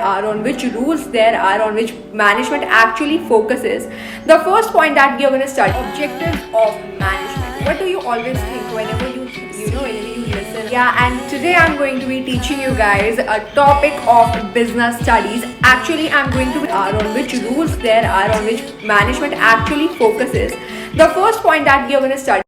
are, on which rules there are, on which management actually focuses. The first point that we are going to study, objectives of management. What do you always think whenever whenever you listen? Yeah, and today I'm going to be teaching you guys a topic of business studies. Actually, I'm going to be on which rules there are, on which management actually focuses. The first point that we are going to study.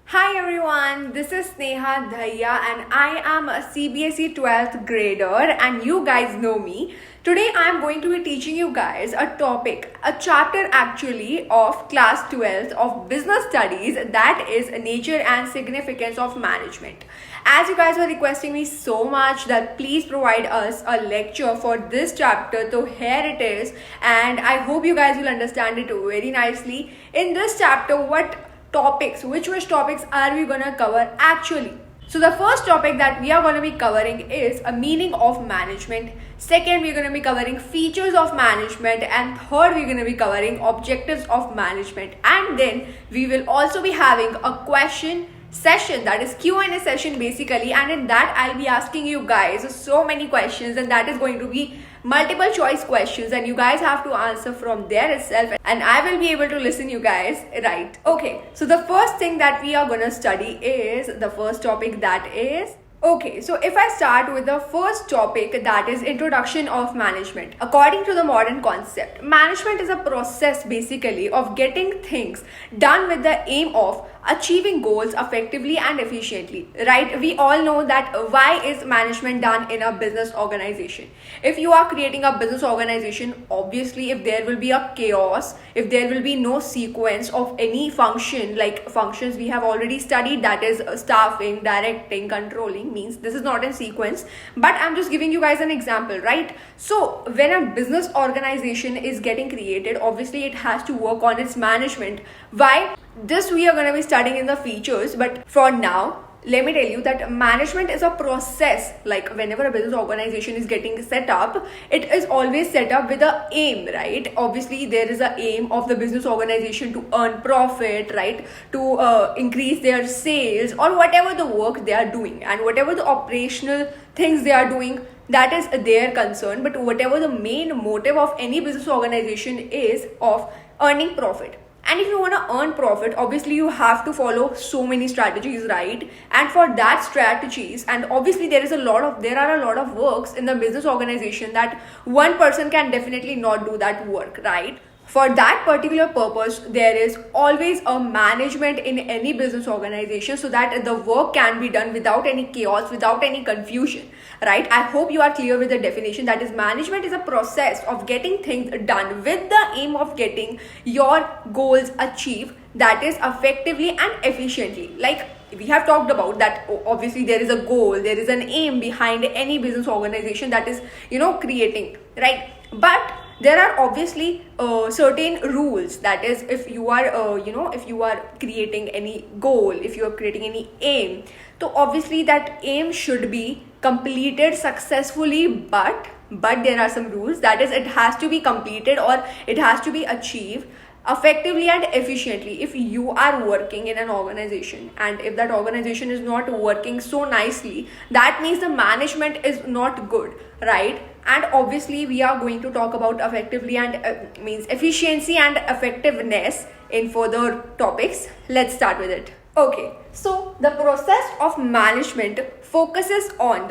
Hi everyone, this is Sneha, Dahiya, and I am a cbse 12th grader, and you guys know me. Today I am going to be teaching you guys a topic, a chapter actually of class 12th of business studies, that is nature and significance of management. As you guys were requesting me so much that please provide us a lecture for this chapter, so here it is, and I hope you guys will understand it very nicely. In this chapter, which topics are we gonna cover actually? So the first topic that we are going to be covering is a meaning of management. Second, we're going to be covering features of management, and third, we're going to be covering objectives of management. And then we will also be having a question session, that is Q&A session basically, and in that I'll be asking you guys so many questions, and that is going to be multiple choice questions, and you guys have to answer from there itself, and I will be able to listen you guys right. Okay, so the first thing that we are gonna study is the first topic, that is okay, so if I start with the first topic, that is introduction of management. According to the modern concept, management is a process basically of getting things done with the aim of achieving goals effectively and efficiently, right? We all know that why is management done in a business organization. If you are creating a business organization, obviously if there will be a chaos, if there will be no sequence of any function, like functions we have already studied, that is staffing, directing, controlling, means this is not in sequence, but I'm just giving you guys an example, right? So when a business organization is getting created, obviously it has to work on its management. Why? This we are going to be studying in the features, but for now let me tell you that management is a process. Like whenever a business organization is getting set up, it is always set up with a aim, right? Obviously there is a aim of the business organization to earn profit, right? To increase their sales or whatever the work they are doing, and whatever the operational things they are doing, that is their concern. But whatever the main motive of any business organization is of earning profit. And if you want to earn profit, obviously you have to follow so many strategies, right? And for that strategies, and obviously there are a lot of works in the business organization that one person can definitely not do that work, right? For that particular purpose, there is always a management in any business organization, so that the work can be done without any chaos, without any confusion, right? I hope you are clear with the definition. That is, management is a process of getting things done with the aim of getting your goals achieved, that is effectively and efficiently. Like we have talked about that, obviously there is a goal, there is an aim behind any business organization that is creating, right? But there are obviously certain rules. That is, if you are creating any goal, if you are creating any aim, so obviously that aim should be completed successfully, but there are some rules. That is, it has to be completed or it has to be achieved effectively and efficiently. If you are working in an organization and if that organization is not working so nicely, that means the management is not good, right? And obviously we are going to talk about effectively and means efficiency and effectiveness in further topics. Let's start with it. Okay, so the process of management focuses on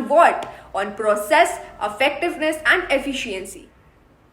what? On process, effectiveness and efficiency.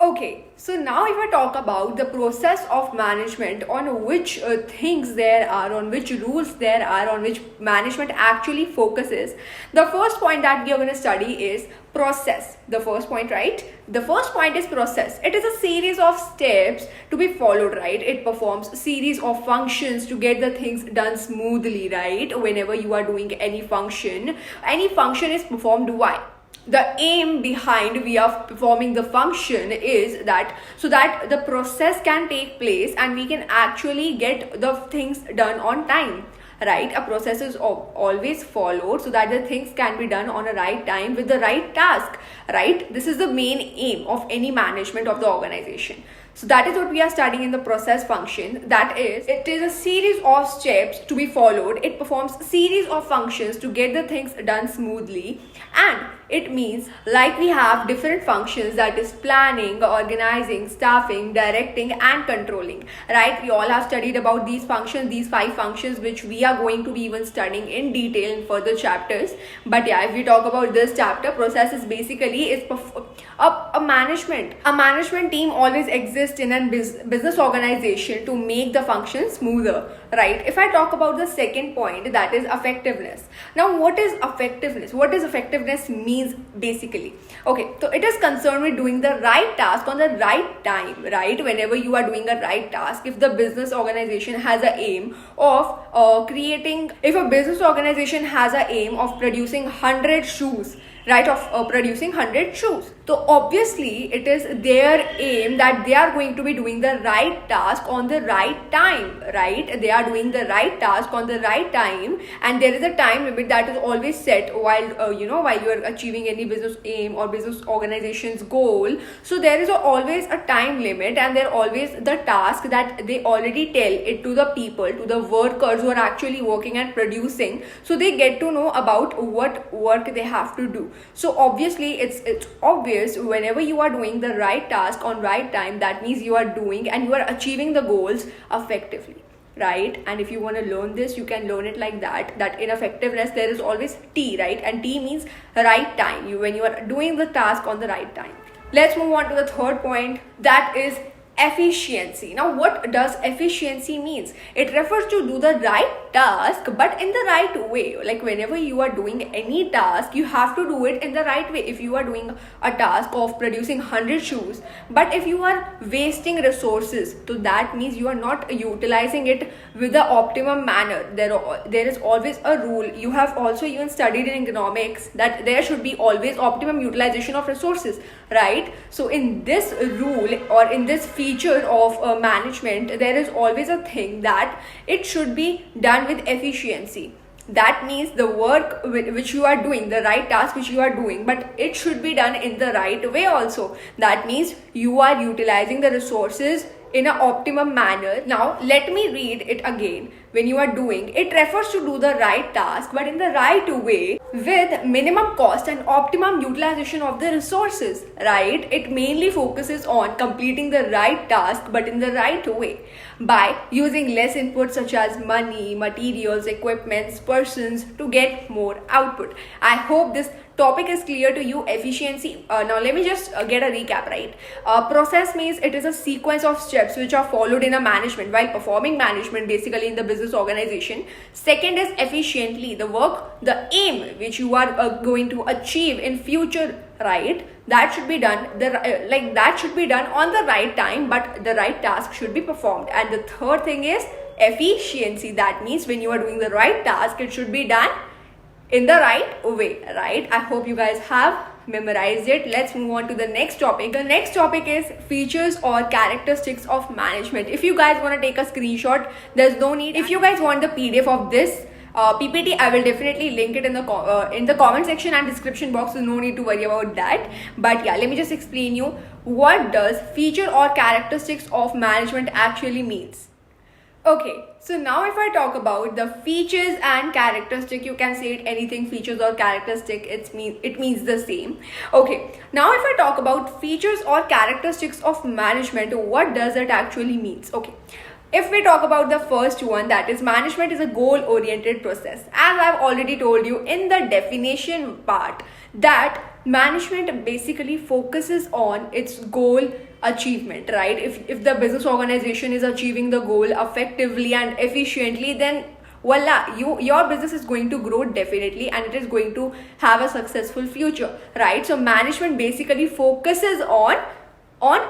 Okay, so now if I talk about the process of management, on which things there are, on which rules there are, on which management actually focuses, the first point that we are going to study is process. The first point, right? The first point is process. It is a series of steps to be followed, right? It performs a series of functions to get the things done smoothly, right? Whenever you are doing any function is performed. Why? The aim behind we are performing the function is that so that the process can take place and we can actually get the things done on time, right? A process is always followed so that the things can be done on a right time with the right task, right? This is the main aim of any management of the organization. So that is what we are studying in the process function. That is, it is a series of steps to be followed. It performs a series of functions to get the things done smoothly. And it means like we have different functions, that is planning, organizing, staffing, directing and controlling, right? We all have studied about these functions, these 5 functions, which we are going to be even studying in detail in further chapters. But yeah, if we talk about this chapter, process is basically a management team always exists in a business organization to make the function smoother, right? If I talk about the second point, that is effectiveness. Now what is effectiveness? What does effectiveness means basically? Okay, so it is concerned with doing the right task on the right time, right? Whenever you are doing a right task, if the business organization has a aim of if a business organization has a aim of producing 100 shoes, right, of producing 100 shoes, so obviously it is their aim that they are going to be doing the right task on the right time, right? They are doing the right task on the right time, and there is a time limit that is always set while while you are achieving any business aim or business organization's goal. So there is always a time limit, and there always the task that they already tell it to the people, to the workers who are actually working and producing, so they get to know about what work they have to do. So obviously it's obvious, whenever you are doing the right task on right time, that means you are doing and you are achieving the goals effectively, right? And if you want to learn this, you can learn it like that in effectiveness there is always T, right? And T means right time, when you are doing the task on the right time. Let's move on to the third point, that is efficiency. Now what does efficiency means? It refers to do the right task but in the right way. Like whenever you are doing any task, you have to do it in the right way. If you are doing a task of producing 100 shoes, but if you are wasting resources, so that means you are not utilizing it with the optimum manner. There is always a rule. You have also even studied in economics that there should be always optimum utilization of resources, right? So in this rule or in this feature of management, there is always a thing that it should be done with efficiency. That means the work which you are doing, the right task which you are doing, but it should be done in the right way also. That means you are utilizing the resources in an optimum manner. Now let me read it again. When you are doing, it refers to do the right task but in the right way with minimum cost and optimum utilization of the resources, right? It mainly focuses on completing the right task but in the right way by using less input such as money, materials, equipments, persons to get more output. I hope this topic is clear to you. Efficiency, now let me just get a recap, right? Process means it is a sequence of steps which are followed in a management while performing management, basically in the business organization. Second is efficiently, the work, the aim which you are going to achieve in future, right? That should be done that should be done on the right time, but the right task should be performed. And the third thing is efficiency. That means when you are doing the right task, it should be done in the right way, right? I hope you guys have memorized it. Let's move on to the next topic. The next topic is features or characteristics of management. If you guys want to take a screenshot, there's no need. If you guys want the PDF of this PPT, I will definitely link it in the comment section and description box, so no need to worry about that. But yeah, let me just explain you what does feature or characteristics of management actually means. Okay, so now if I talk about the features and characteristic, you can say it anything, features or characteristic, it means the same. Okay, now if I talk about features or characteristics of management, what does it actually means? Okay, if we talk about the first one, that is management is a goal-oriented process. As I've already told you in the definition part, that management basically focuses on its goal achievement, right? If the business organization is achieving the goal effectively and efficiently, then voila, your business is going to grow definitely, and it is going to have a successful future, right? So management basically focuses on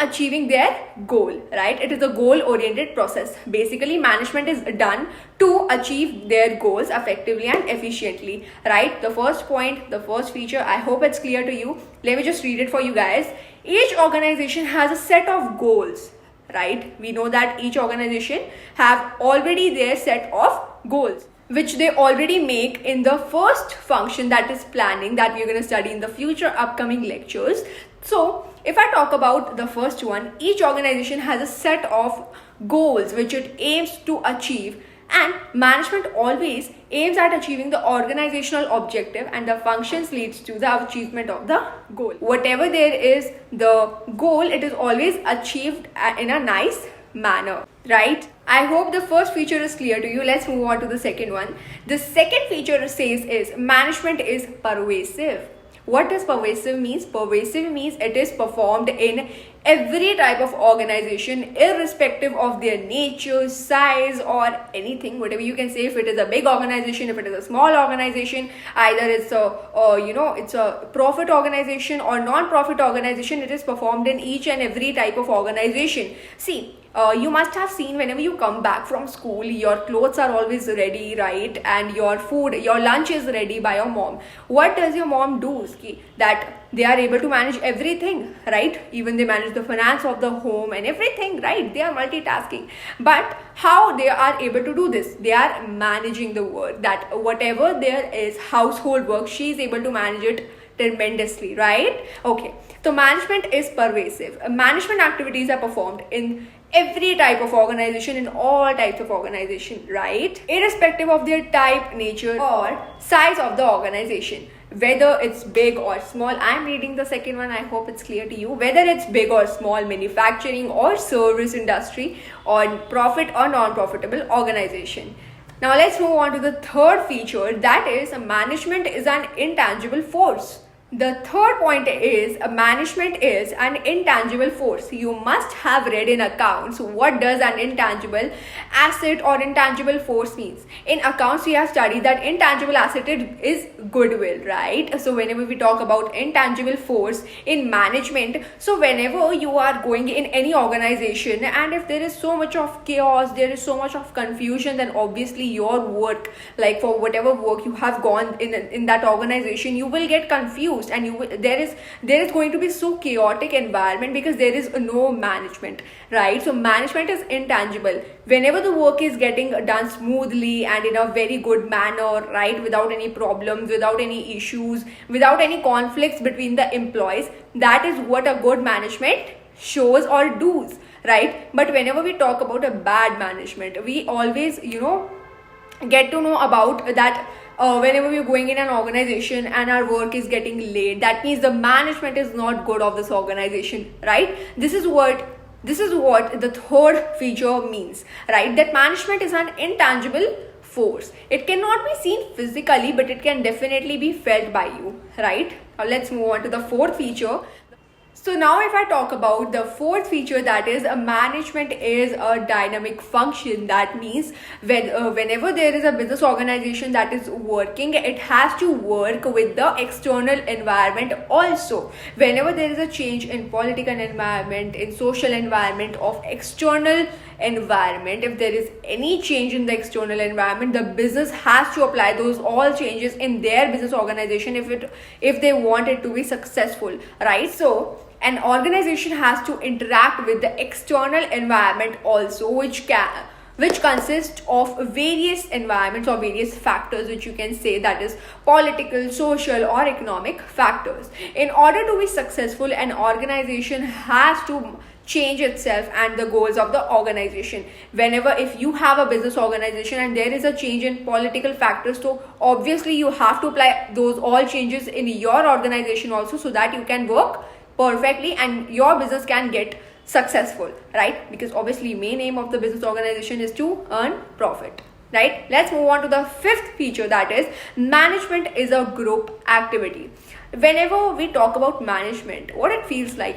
achieving their goal, right? It is a goal-oriented process. Basically, management is done to achieve their goals effectively and efficiently, right? The first point, the first feature, I hope it's clear to you. Let me just read it for you guys. Each organization has a set of goals, right? We know that each organization have already their set of goals, which they already make in the first function, that is planning, that we're going to study in the future upcoming lectures. So if I talk about the first one, each organization has a set of goals which it aims to achieve, and management always aims at achieving the organizational objective, and the functions leads to the achievement of the goal. Whatever there is the goal, it is always achieved in a nice manner, right? I hope the first feature is clear to you. Let's move on to the second one. The second feature says is management is pervasive. What does pervasive means? Pervasive means it is performed in every type of organization, irrespective of their nature, size, or anything, whatever you can say. If it is a big organization, if it is a small organization, either it's it's a profit organization or non-profit organization, it is performed in each and every type of organization. See, you must have seen whenever you come back from school, your clothes are always ready, right? And your food, your lunch is ready by your mom. What does your mom do? That they are able to manage everything, right? Even they manage the finance of the home and everything, right? They are multitasking. But how they are able to do this? They are managing the work, that whatever there is household work, she is able to manage it tremendously, right? Okay, so management is pervasive. Management activities are performed in every type of organization, in all types of organization, right? Irrespective of their type, nature, or size of the organization, whether it's big or small. I'm reading the second one, I hope it's clear to you. Whether it's big or small, manufacturing or service industry, or profit or non-profitable organization. Now let's move on to the third feature, that is management is an intangible force. The third point is management is an intangible force. You must have read in accounts what does an intangible asset or intangible force means. In accounts we have studied that intangible asset is goodwill, right? So whenever we talk about intangible force in management, so whenever you are going in any organization and if there is so much of chaos, there is so much of confusion, then obviously your work, like for whatever work you have gone in that organization, you will get confused, and there is going to be so chaotic environment because there is no management, right? So management is intangible. Whenever the work is getting done smoothly and in a very good manner, right, without any problems, without any issues, without any conflicts between the employees, that is what a good management shows or does, right? But whenever we talk about a bad management, we always get to know about that. Whenever we're going in an organization and our work is getting late, that means the management is not good of this organization, right? This is what the third feature means, right? That management is an intangible force. It cannot be seen physically, but it can definitely be felt by you, right? Now let's move on to the fourth feature. So now if I talk about the fourth feature, that is management is a dynamic function. That means whenever there is a business organization that is working, it has to work with the external environment also. Whenever there is a change in political environment, in social environment, of external environment, if there is any change in the external environment, the business has to apply those all changes in their business organization if they want it to be successful, right? So an organization has to interact with the external environment also, which consists of various environments or various factors, which you can say that is political, social, or economic factors. In order to be successful, an organization has to change itself and the goals of the organization. Whenever if you have a business organization and there is a change in political factors, so obviously you have to apply those all changes in your organization also, so that you can work perfectly and your business can get successful, right? Because obviously main aim of the business organization is to earn profit, right? Let's move on to the fifth feature, that is management is a group activity. Whenever we talk about management, what it feels like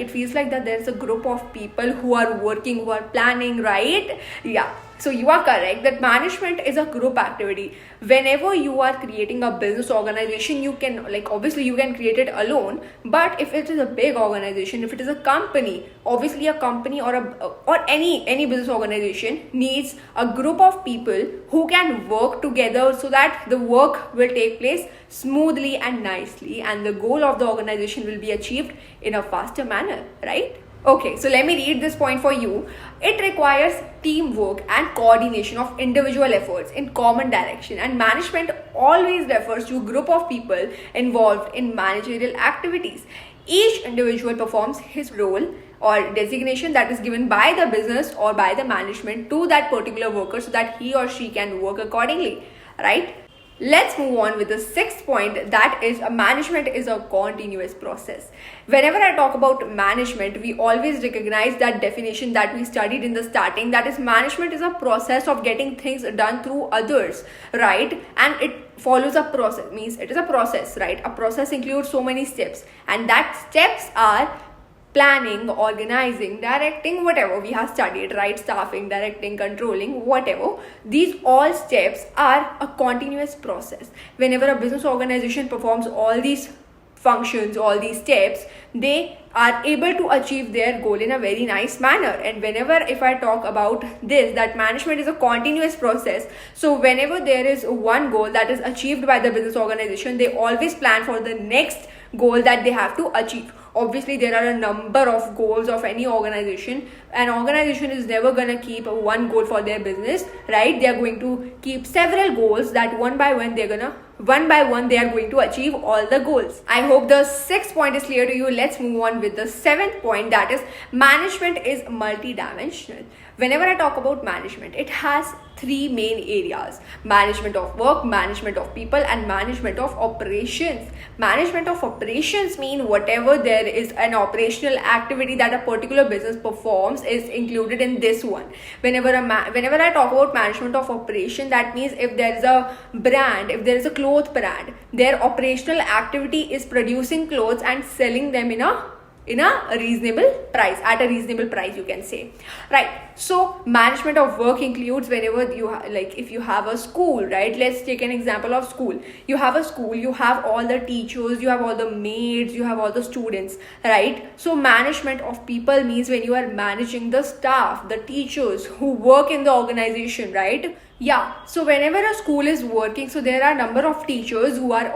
that there's a group of people who are working, who are planning, right? Yeah, so you are correct that management is a group activity. Whenever you are creating a business organization, you can, obviously you can create it alone, but if it is a big organization, if it is a company, obviously a company or any business organization needs a group of people who can work together so that the work will take place smoothly and nicely, and the goal of the organization will be achieved in a faster manner, right? Okay, so let me read this point for you. It requires teamwork and coordination of individual efforts in common direction, and management always refers to a group of people involved in managerial activities. each individual performs his role or designation that is given by the business or by the management to that particular worker so that he or she can work accordingly, right? Let's move on with the sixth point, that is management is a continuous process. Whenever I talk about management, we always recognize that definition that we studied in the starting, that is management is a process of getting things done through others, right? And it follows a process, means it is a process, right? A process includes so many steps, and that steps are planning, organizing, directing, whatever we have studied, right? Staffing, directing, controlling, whatever. These all steps are a continuous process. Whenever a business organization performs all these functions, all these steps, they are able to achieve their goal in a very nice manner. And whenever, if I talk about this, that management is a continuous process, so whenever there is one goal that is achieved by the business organization, they always plan for the next goal that they have to achieve. Obviously, there are a number of goals of any organization. An organization is never going to keep one goal for their business, right? They are going to keep several goals that one by one they are going to achieve all the goals. I hope the sixth point is clear to you. Let's move on with the seventh point, that is management is multidimensional. Whenever I talk about management, it has three main areas: management of work, management of people, and management of operations. Management of operations mean whatever there is an operational activity that a particular business performs is included in this one. Whenever I talk about management of operation, that means if there is a brand, if there is a cloth brand, their operational activity is producing clothes and selling them in a reasonable price, at a reasonable price, you can say, right? So management of work includes whenever you if you have a school, right? Let's take an example of school. You have a school, you have all the teachers, you have all the maids, you have all the students, right? So management of people means when you are managing the staff, the teachers who work in the organization, right? Yeah, so whenever a school is working, so there are a number of teachers who are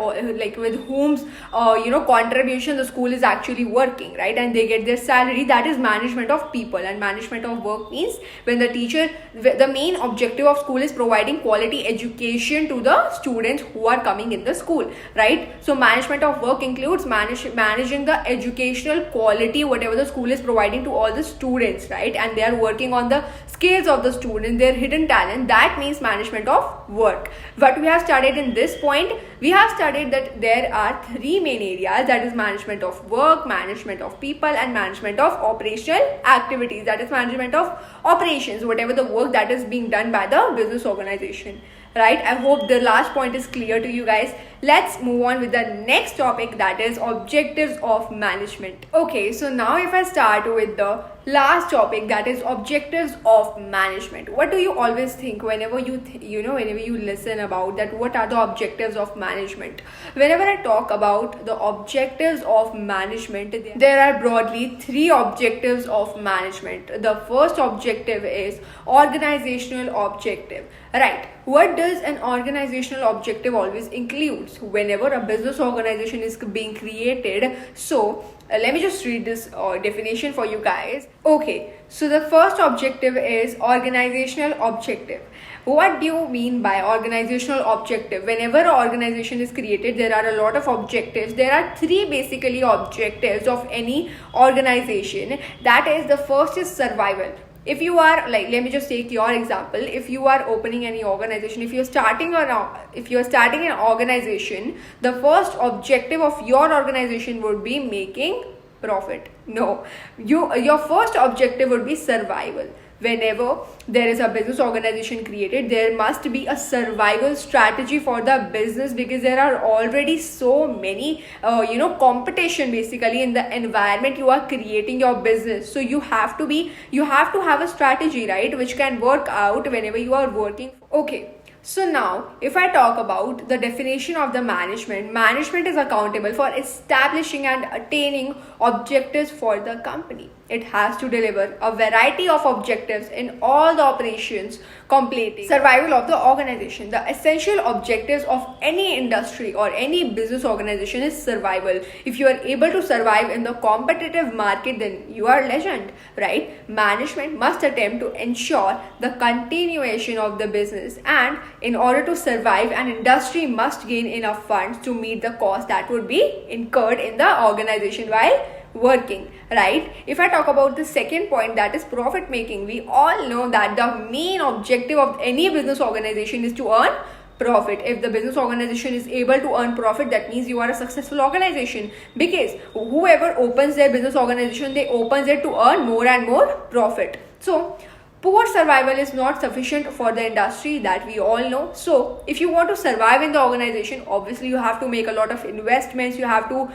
with whom's contribution the school is actually working, right? And they get their salary. That is management of people. And management of work means when the main objective of school is providing quality education to the students who are coming in the school, right? So management of work includes managing the educational quality whatever the school is providing to all the students, right? And they are working on the skills of the student, their hidden talent. That means management of work. What we have studied in this point, we have studied that there are three main areas, that is management of work, management of people, and management of operational activities, that is management of operations, whatever the work that is being done by the business organization, right? I hope the last point is clear to you guys. Let's move on with the next topic, that is objectives of management. Okay, so now if I start with the last topic, that is objectives of management. What do you always think whenever whenever you listen about that, what are the objectives of management? Whenever I talk about the objectives of management, there are broadly three objectives of management. The first objective is organizational objective, right? What does an organizational objective always includes? Whenever a business organization is being created, so let me just read this definition for you guys. Okay, so the first objective is organizational objective. What do you mean by organizational objective? Whenever an organization is created, there are a lot of objectives. There are three basically objectives of any organization. That is, the first is survival. If you are let me just take your example. If you are opening any organization, if you're starting an organization, the first objective of your organization would be making profit. No, your first objective would be survival. Whenever there is a business organization created, there must be a survival strategy for the business, because there are already so many competition basically in the environment you are creating your business. So you have to have a strategy, right, which can work out whenever you are working. Okay, so now if I talk about the definition of the management is accountable for establishing and attaining objectives for the company. it has to deliver a variety of objectives in all the operations, completing survival of the organization. The essential objectives of any industry or any business organization is survival. If you are able to survive in the competitive market, then you are legend, right? Management must attempt to ensure the continuation of the business, and in order to survive, an industry must gain enough funds to meet the cost that would be incurred in the organization while working, right? If I talk about the second point, that is profit making, we all know that the main objective of any business organization is to earn profit. If the business organization is able to earn profit, that means you are a successful organization, because whoever opens their business organization, they opens it to earn more and more profit. So poor survival is not sufficient for the industry, that we all know. So if you want to survive in the organization, obviously you have to make a lot of investments. You have to,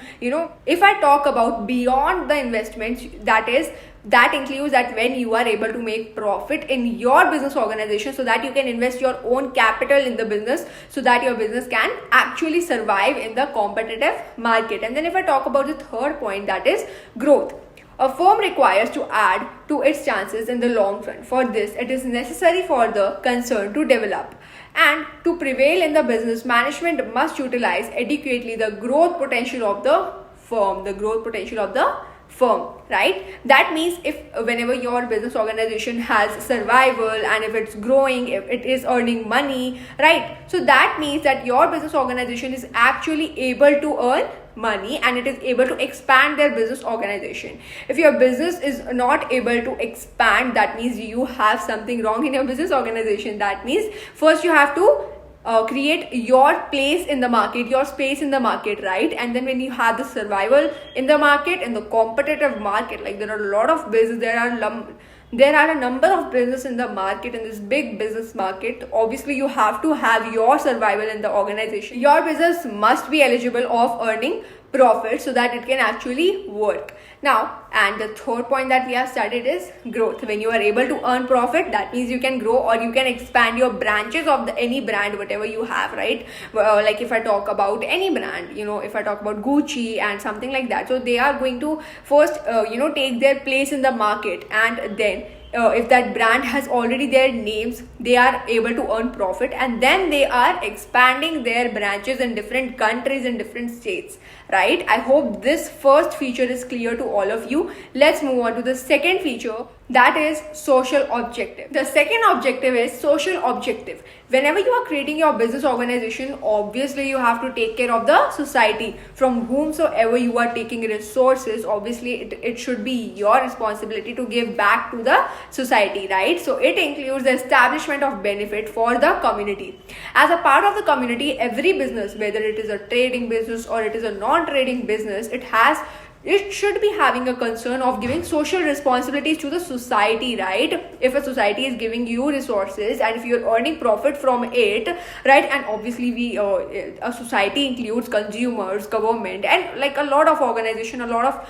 if I talk about beyond the investments, that includes that when you are able to make profit in your business organization, so that you can invest your own capital in the business, so that your business can actually survive in the competitive market. And then if I talk about the third point, that is growth. A firm requires to add to its chances in the long run. For this, it is necessary for the concern to develop. And to prevail in the business, management must utilize adequately the growth potential of the firm. Right? That means if whenever your business organization has survival, and if it's growing, if it is earning money, right? So that means that your business organization is actually able to earn money, and it is able to expand their business organization. If your business is not able to expand, that means you have something wrong in your business organization. That means first you have to create your place in the market, your space in the market, right? And then when you have the survival in the market, in the competitive market, like there are a lot of business, there are a number of business in the market, in this big business market. Obviously you have to have your survival in the organization. Your business must be eligible of earning profit, so that it can actually work. Now, and the third point that we have studied is growth. When you are able to earn profit, that means you can grow, or you can expand your branches of any brand, whatever you have, right? Like if I talk about any brand, if I talk about Gucci and something like that, so they are going to first take their place in the market, and then if that brand has already their names, they are able to earn profit, and then they are expanding their branches in different countries and different states, right? I hope this first feature is clear to all of you. Let's move on to the second feature, that is social objective. The second objective is social objective. Whenever you are creating your business organization, obviously you have to take care of the society from whomsoever you are taking resources. Obviously it should be your responsibility to give back to the society, right? So it includes the establishment of benefit for the community. As a part of the community, every business, whether it is a trading business or it is a non-trading business, it should be having a concern of giving social responsibilities to the society, right? If a society is giving you resources, and if you're earning profit from it, right? And obviously a society includes consumers, government, and like a lot of organization, a lot of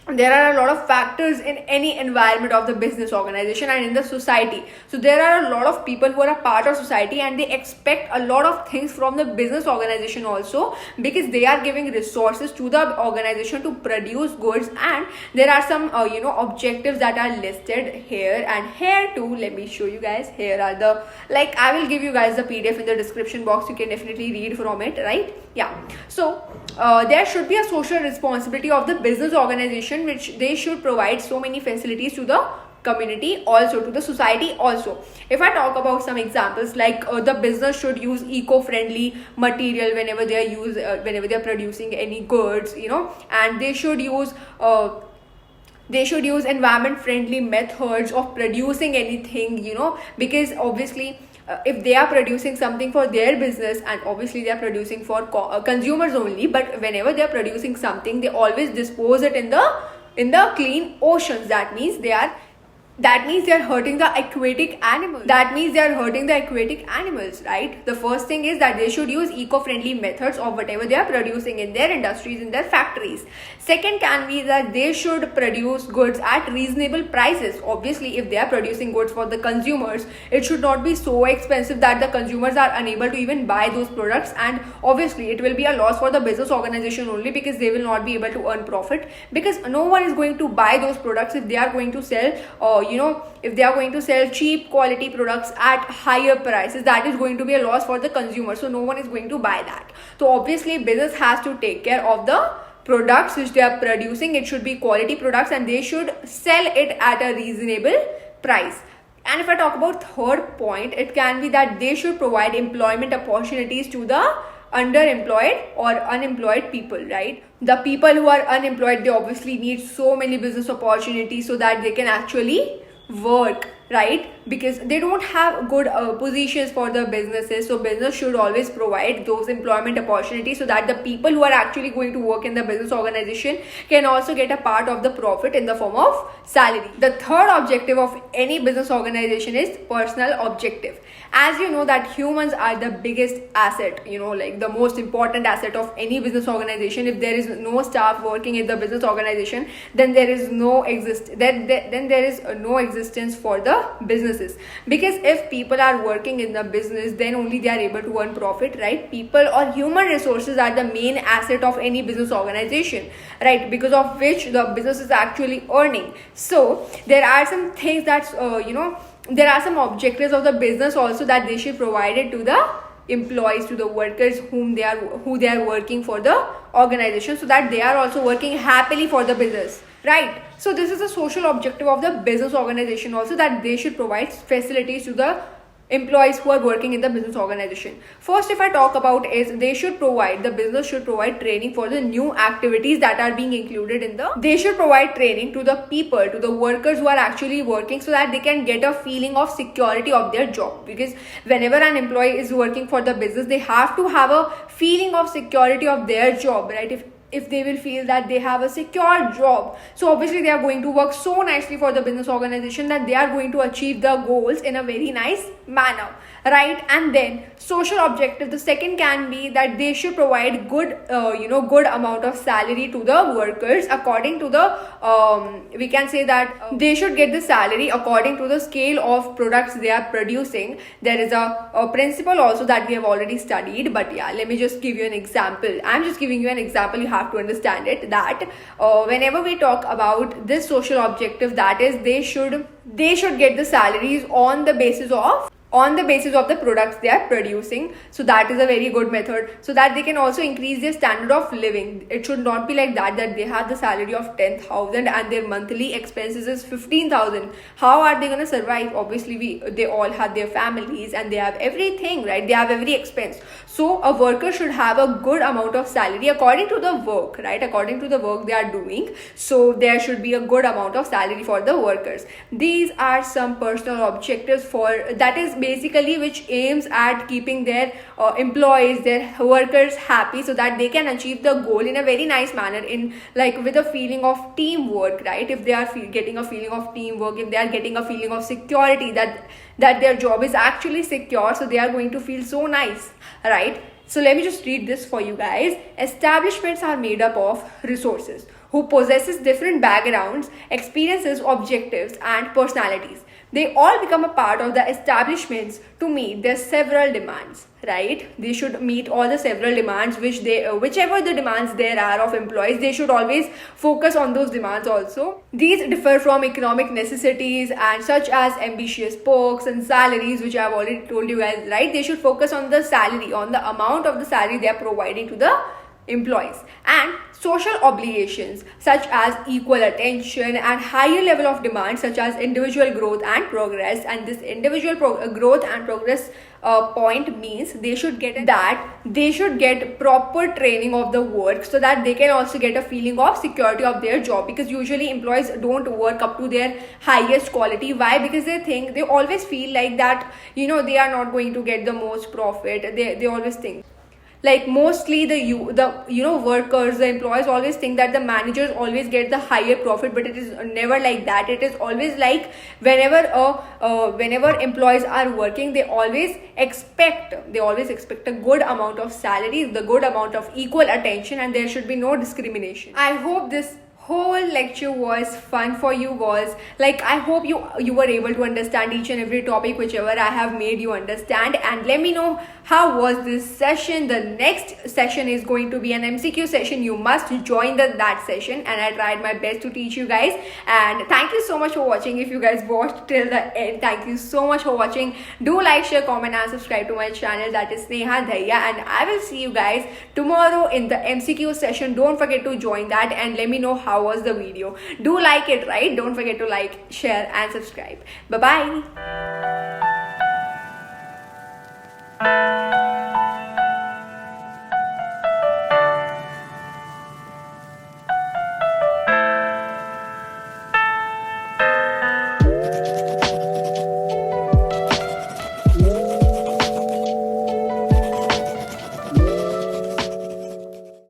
there are a lot of factors in any environment of the business organization and in the society. So there are a lot of people who are a part of society, and they expect a lot of things from the business organization also, because they are giving resources to the organization to produce goods. And there are some objectives that are listed here, and here too, let me show you guys. Here are the, I will give you guys the PDF in the description box. You can definitely read from it, right? Yeah. So there should be a social responsibility of the business organization, which they should provide so many facilities to the community, also to the society also. If I talk about some examples, like the business should use eco-friendly material whenever they are producing any goods, and they should use environment friendly methods of producing anything, because obviously if they are producing something for their business, and obviously they are producing for consumers only, but whenever they are producing something, they always dispose it in the clean oceans. That means they are that means they're hurting the aquatic animals. Right? The first thing is that they should use eco-friendly methods of whatever they are producing in their industries, in their factories. Second can be that they should produce goods at reasonable prices. Obviously, if they are producing goods for the consumers, it should not be so expensive that the consumers are unable to even buy those products, and obviously it will be a loss for the business organization only, because they will not be able to earn profit, because no one is going to buy those products if they are going to sell if they are going to sell cheap quality products at higher prices. That is going to be a loss for the consumer, so no one is going to buy that. So obviously business has to take care of the products which they are producing. It should be quality products and they should sell it at a reasonable price. And if I talk about third point, it can be that they should provide employment opportunities to the underemployed or unemployed people, right? The people who are unemployed, they obviously need so many business opportunities so that they can actually work, right? Because they don't have good positions for the businesses, so business should always provide those employment opportunities so that the people who are actually going to work in the business organization can also get a part of the profit in the form of salary. The third objective of any business organization is personal objective. As you know that humans are the biggest asset, like the most important asset of any business organization. If there is no staff working in the business organization, then there is no existence for the businesses. Because if people are working in the business, then only they are able to earn profit, right? People or human resources are the main asset of any business organization, right? Because of which the business is actually earning. So there are some things that there are some objectives of the business also that they should provide it to the employees, to the workers who they are working for the organization, so that they are also working happily for the business, right? So this is the social objective of the business organization also, that they should provide facilities to the employees who are working in the business organization. First, if I talk about is the business should provide training for the new activities that are being included in they should provide training to the people, to the workers who are actually working, so that they can get a feeling of security of their job. Because whenever an employee is working for the business, they have to have a feeling of security of their job, right? If they will feel that they have a secure job, so obviously they are going to work so nicely for the business organization that they are going to achieve the goals in a very nice manner, right? And then social objective, the second can be that they should provide good amount of salary to the workers according to the we can say that they should get the salary according to the scale of products they are producing. There is a principle also that we have already studied, but yeah, let me just give you an example. I'm just giving you an example. You have to understand it, that whenever we talk about this social objective, that is they should get the salaries on the basis of the products they are producing. So that is a very good method, so that they can also increase their standard of living. It should not be like that they have the salary of 10,000 and their monthly expenses is 15,000. How are they going to survive? Obviously they all have their families and they have everything, right? They have every expense. So a worker should have a good amount of salary according to the work, right? According to the work they are doing. So there should be a good amount of salary for the workers. These are some personal objectives that is basically which aims at keeping their employees, their workers happy, so that they can achieve the goal in a very nice manner, in like with a feeling of teamwork, right? If they are getting a feeling of teamwork, if they are getting a feeling of security, that their job is actually secure, so they are going to feel so nice, right? So let me just read this for you guys. Establishments are made up of resources who possesses different backgrounds, experiences, objectives, and personalities. They all become a part of the establishments to meet their several demands, right? They should meet all the several demands whichever the demands there are of employees, they should always focus on those demands also. These differ from economic necessities and such as ambitious perks and salaries, which I have already told you guys, right? They should focus on the salary, on the amount of the salary they are providing to the employees. And social obligations such as equal attention and higher level of demands such as individual growth and progress. And this individual growth and progress point means they should get proper training of the work, so that they can also get a feeling of security of their job. Because usually employees don't work up to their highest quality. Why? Because they always feel like that they are not going to get the most profit. They always think like mostly the workers, the employees always think that the managers always get the higher profit, but it is never like that. It is always like whenever employees are working, they always expect a good amount of salary, the good amount of equal attention, and there should be no discrimination. I hope this whole lecture was fun for you guys. Like, I hope you were able to understand each and every topic whichever I have made you understand, and let me know how was this session. The next session is going to be an MCQ session. You must join that session, and I tried my best to teach you guys. And thank you so much for watching. If you guys watched till the end, thank you so much for watching. Do like, share, comment and subscribe to my channel, that is Sneha, Dahiya, and I will see you guys tomorrow in the MCQ session. Don't forget to join that and let me know how was the video. Do like it, right? Don't forget to like, share and subscribe. Bye bye.